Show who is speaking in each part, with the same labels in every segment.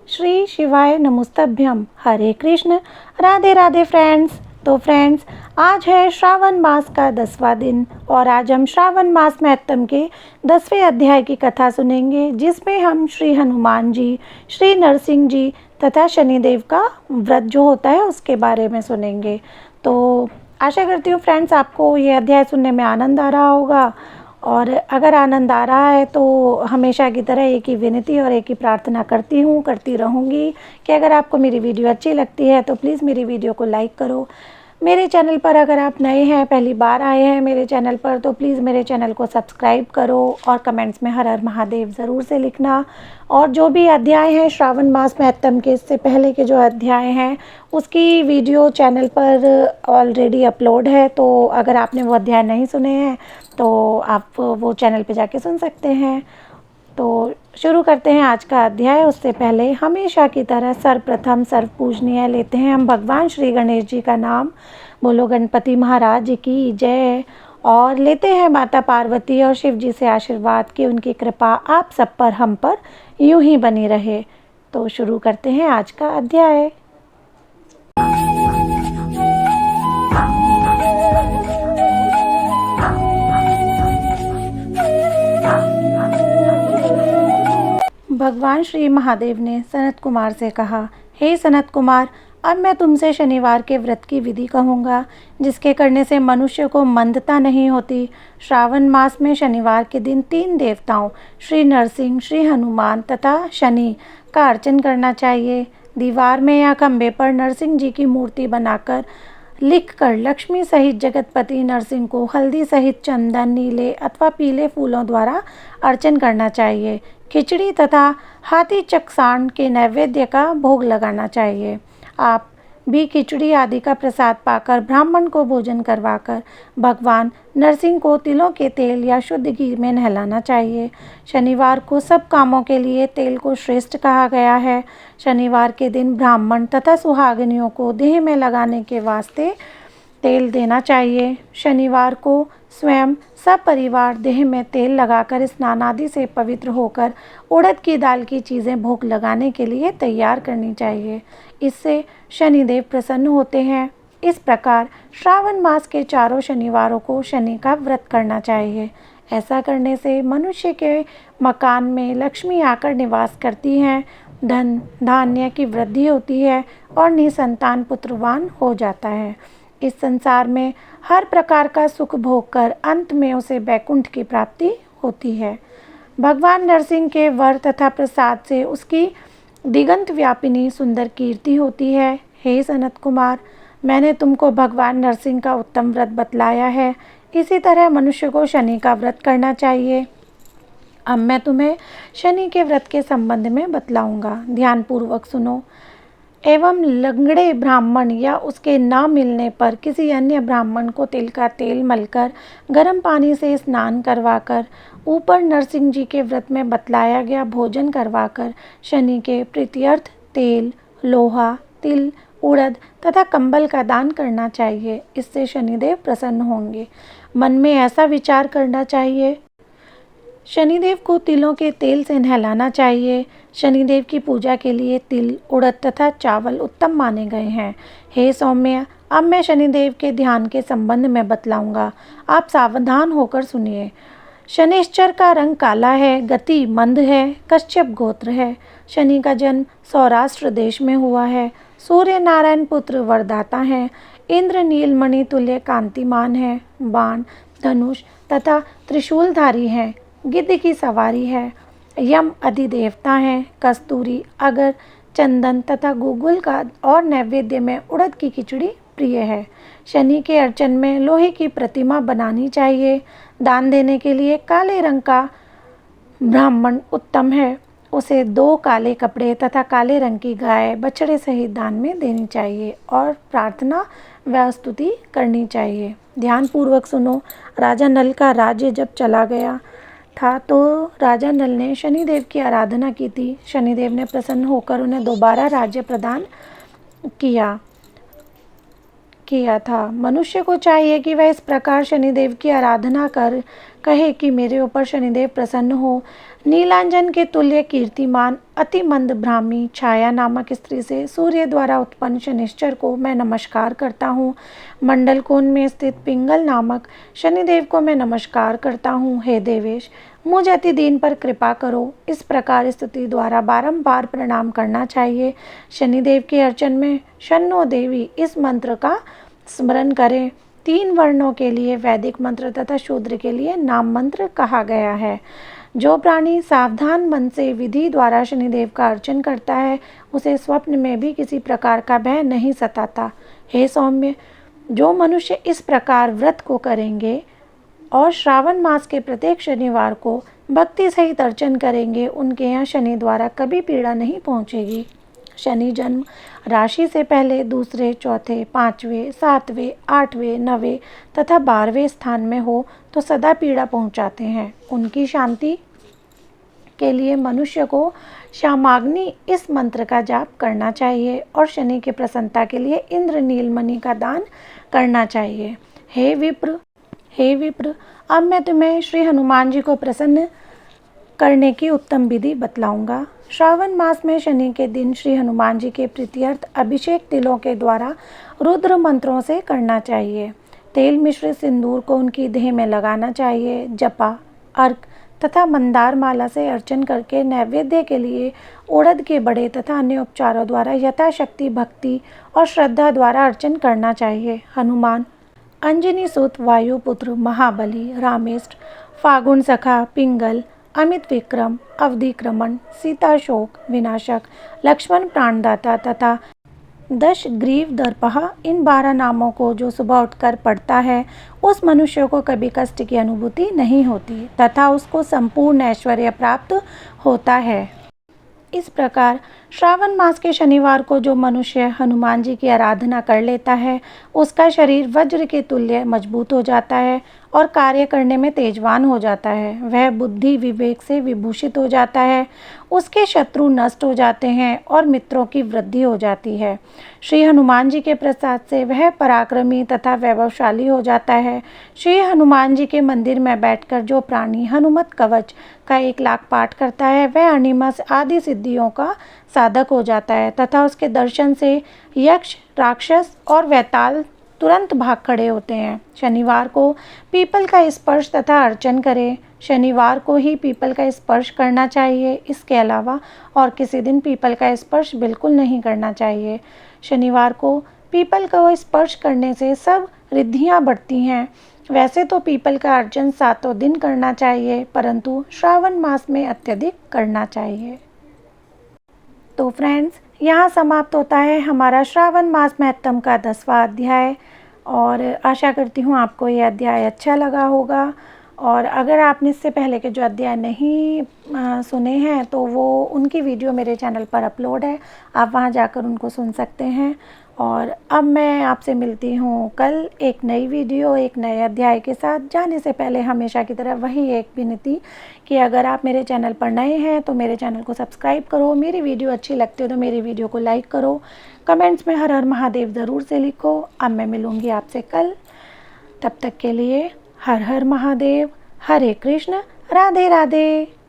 Speaker 1: श्री शिवाय नमस्तभ्यम। हरे कृष्ण। राधे राधे फ्रेंड्स। तो फ्रेंड्स, आज है श्रावण मास का 10वां दिन और आज हम श्रावण मास महत्तम के 10वें अध्याय की कथा सुनेंगे, जिसमें हम श्री हनुमान जी, श्री नरसिंह जी तथा शनिदेव का व्रत जो होता है उसके बारे में सुनेंगे। तो आशा करती हूँ फ्रेंड्स आपको ये अध्याय सुनने में आनंद आ रहा होगा, और अगर आनंद आ रहा है तो हमेशा की तरह एक ही विनती और एक ही प्रार्थना करती रहूँगी कि अगर आपको मेरी वीडियो अच्छी लगती है तो प्लीज़ मेरी वीडियो को लाइक करो। मेरे चैनल पर अगर आप नए हैं, पहली बार आए हैं मेरे चैनल पर, तो प्लीज़ मेरे चैनल को सब्सक्राइब करो और कमेंट्स में हर हर महादेव ज़रूर से लिखना। और जो भी अध्याय हैं श्रावण मास महत्तम के, इससे पहले के जो अध्याय हैं उसकी वीडियो चैनल पर ऑलरेडी अपलोड है, तो अगर आपने वो अध्याय नहीं सुने हैं तो आप वो चैनल पे जाके सुन सकते हैं। तो शुरू करते हैं आज का अध्याय। उससे पहले हमेशा की तरह सर्वप्रथम सर्व पूजनीय लेते हैं हम भगवान श्री गणेश जी का नाम। बोलो गणपति महाराज जी की जय। और लेते हैं माता पार्वती और शिव जी से आशीर्वाद कि उनकी कृपा आप सब पर, हम पर यूं ही बनी रहे। तो शुरू करते हैं आज का अध्याय। भगवान श्री महादेव ने सनत कुमार से कहा, हे सनत कुमार, अब मैं तुमसे शनिवार के व्रत की विधि कहूँगा, जिसके करने से मनुष्य को मंदता नहीं होती। श्रावण मास में शनिवार के दिन 3 देवताओं श्री नरसिंह, श्री हनुमान तथा शनि का अर्चन करना चाहिए। दीवार में या खंभे पर नरसिंह जी की मूर्ति बनाकर लिखकर लक्ष्मी सहित जगतपति नरसिंह को हल्दी सहित चंदन, नीले अथवा पीले फूलों द्वारा अर्चन करना चाहिए। खिचड़ी तथा हाथी चकसाण के नैवेद्य का भोग लगाना चाहिए। आप भी खिचड़ी आदि का प्रसाद पाकर ब्राह्मण को भोजन करवाकर भगवान नरसिंह को तिलों के तेल या शुद्ध घी में नहलाना चाहिए। शनिवार को सब कामों के लिए तेल को श्रेष्ठ कहा गया है। शनिवार के दिन ब्राह्मण तथा सुहागिनियों को देह में लगाने के वास्ते तेल देना चाहिए। शनिवार को स्वयं सब परिवार देह में तेल लगाकर स्नान आदि से पवित्र होकर उड़द की दाल की चीज़ें भोग लगाने के लिए तैयार करनी चाहिए। इससे शनिदेव प्रसन्न होते हैं। इस प्रकार श्रावण मास के चारों शनिवारों को शनि का व्रत करना चाहिए। ऐसा करने से मनुष्य के मकान में लक्ष्मी आकर निवास करती हैं, धन धान्य की वृद्धि होती है और निसंतान पुत्रवान हो जाता है। इस संसार में हर प्रकार का सुख भोग कर अंत में उसे वैकुंठ की प्राप्ति होती है। भगवान नरसिंह के वर तथा प्रसाद से उसकी दिगंत व्यापिनी सुंदर कीर्ति होती है। हे सनत कुमार, मैंने तुमको भगवान नरसिंह का उत्तम व्रत बतलाया है। इसी तरह मनुष्य को शनि का व्रत करना चाहिए। अब मैं तुम्हें शनि के व्रत के संबंध में बतलाऊंगा, ध्यानपूर्वक सुनो। एवं लंगड़े ब्राह्मण या उसके न मिलने पर किसी अन्य ब्राह्मण को तिल का तेल मलकर गर्म पानी से स्नान करवाकर ऊपर नरसिंह जी के व्रत में बतलाया गया भोजन करवाकर शनि के प्रीत्यर्थ तेल, लोहा, तिल, उड़द तथा कंबल का दान करना चाहिए। इससे शनिदेव प्रसन्न होंगे। मन में ऐसा विचार करना चाहिए, शनिदेव को तिलों के तेल से नहलाना चाहिए। शनिदेव की पूजा के लिए तिल, उड़द तथा चावल उत्तम माने गए हैं। हे सौम्य, अब मैं शनिदेव के ध्यान के संबंध में बतलाऊंगा। आप सावधान होकर सुनिए। शनिश्चर का रंग काला है, गति मंद है, कश्यप गोत्र है। शनि का जन्म सौराष्ट्र देश में हुआ है। सूर्य नारायण पुत्र वरदाता हैं। इंद्र नीलमणि तुल्य कांतिमान है। बाण, धनुष तथा त्रिशूलधारी हैं। गिद्ध की सवारी है। यम अधिदेवता हैं। कस्तूरी, अगर, चंदन तथा गुगुल का और नैवेद्य में उड़द की खिचड़ी प्रिय है। शनि के अर्चन में लोहे की प्रतिमा बनानी चाहिए। दान देने के लिए काले रंग का ब्राह्मण उत्तम है। उसे 2 काले कपड़े तथा काले रंग की गाय बछड़े सहित दान में देनी चाहिए और प्रार्थना व स्तुति करनी चाहिए। ध्यानपूर्वक सुनो। राजा नल का राज्य जब चला गया था तो राजा नल ने शनिदेव की आराधना की थी। शनिदेव ने प्रसन्न होकर उन्हें दोबारा राज्य प्रदान किया था। मनुष्य को चाहिए कि वह इस प्रकार शनिदेव की आराधना कर कहे कि मेरे ऊपर शनिदेव प्रसन्न हो। नीलांजन के तुल्य कीर्तिमान अति मंद ब्राह्मी छाया नामक स्त्री से सूर्य द्वारा उत्पन्न शनिश्चर को मैं नमस्कार करता हूँ। मंडल कोण में स्थित पिंगल नामक शनिदेव को मैं नमस्कार करता हूँ। हे देवेश, मुझ अति दीन पर कृपा करो। इस प्रकार स्तुति द्वारा बारंबार प्रणाम करना चाहिए। शनिदेव के अर्चन में शन्नो देवी इस मंत्र का स्मरण करें। 3 वर्णों के लिए वैदिक मंत्र तथा शूद्र के लिए नाम मंत्र कहा गया है। जो प्राणी सावधान मन से विधि द्वारा शनिदेव का अर्चन करता है, उसे स्वप्न में भी किसी प्रकार का भय नहीं सताता। हे सौम्य, जो मनुष्य इस प्रकार व्रत को करेंगे और श्रावण मास के प्रत्येक शनिवार को भक्ति सहित अर्चन करेंगे, उनके यहाँ शनि द्वारा कभी पीड़ा नहीं पहुँचेगी। शनि जन्म राशि से पहले दूसरे, चौथे, 5वें, 7वें, 8वें, 9वें तथा 12वें स्थान में हो तो सदा पीड़ा पहुंचाते हैं। उनकी शांति के लिए मनुष्य को शामाग्नि इस मंत्र का जाप करना चाहिए और शनि की प्रसन्नता के लिए इंद्र नीलमणि का दान करना चाहिए। हे विप्र, अब मैं तुम्हें श्री हनुमान जी को प्रसन्न करने की उत्तम विधि बतलाऊंगा। श्रावण मास में शनि के दिन श्री हनुमान जी के प्रीत्यर्थ अभिषेक तिलों के द्वारा रुद्र मंत्रों से करना चाहिए। तेल मिश्रित सिंदूर को उनकी देह में लगाना चाहिए। जपा, अर्क तथा मंदार माला से अर्चन करके नैवेद्य के लिए उड़द के बड़े तथा अन्य उपचारों द्वारा यथाशक्ति भक्ति और श्रद्धा द्वारा अर्चन करना चाहिए। हनुमान अंजनी सुत वायुपुत्र महाबली रामेष्ट फागुन सखा पिंगल अमित विक्रम अवधिक्रमण सीता शोक विनाशक लक्ष्मण प्राणदाता तथा दश ग्रीव दर्पहा, इन 12 नामों को जो सुबह उठकर पढ़ता है, उस मनुष्य को कभी कष्ट की अनुभूति नहीं होती तथा उसको संपूर्ण ऐश्वर्य प्राप्त होता है। इस प्रकार श्रावण मास के शनिवार को जो मनुष्य हनुमान जी की आराधना कर लेता है, उसका शरीर वज्र के तुल्य मजबूत हो जाता है और कार्य करने में तेजवान हो जाता है। वह बुद्धि विवेक से विभूषित हो जाता है, उसके शत्रु नष्ट हो जाते हैं और मित्रों की वृद्धि हो जाती है। श्री हनुमान जी के प्रसाद से वह पराक्रमी तथा वैभवशाली हो जाता है। श्री हनुमान जी के मंदिर में बैठकर जो प्राणी हनुमत कवच का 1 लाख पाठ करता है, वह अनिमस आदि सिद्धियों का साधक हो जाता है तथा उसके दर्शन से यक्ष राक्षस और वैताल तुरंत भाग खड़े होते हैं। शनिवार को पीपल का स्पर्श तथा अर्चन करें। शनिवार को ही पीपल का स्पर्श करना चाहिए। इसके अलावा और किसी दिन पीपल का स्पर्श बिल्कुल नहीं करना चाहिए। शनिवार को पीपल को स्पर्श करने से सब रिद्धियाँ बढ़ती हैं। वैसे तो पीपल का अर्चन 7 दिन करना चाहिए, परंतु श्रावण मास में अत्यधिक करना चाहिए। तो फ्रेंड्स, यहाँ समाप्त होता है हमारा श्रावण मास महत्तम का 10वां अध्याय और आशा करती हूँ आपको ये अध्याय अच्छा लगा होगा। और अगर आपने इससे पहले के जो अध्याय नहीं सुने हैं तो वो उनकी वीडियो मेरे चैनल पर अपलोड है, आप वहाँ जाकर उनको सुन सकते हैं। और अब मैं आपसे मिलती हूँ कल एक नई वीडियो एक नए अध्याय के साथ। जाने से पहले हमेशा की तरह वही एक विनती कि अगर आप मेरे चैनल पर नए हैं तो मेरे चैनल को सब्सक्राइब करो, मेरी वीडियो अच्छी लगती हो तो मेरी वीडियो को लाइक करो, कमेंट्स में हर हर महादेव ज़रूर से लिखो। अब मैं मिलूँगी आपसे कल, तब तक के लिए हर हर महादेव, हरे कृष्ण, राधे राधे।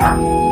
Speaker 1: है।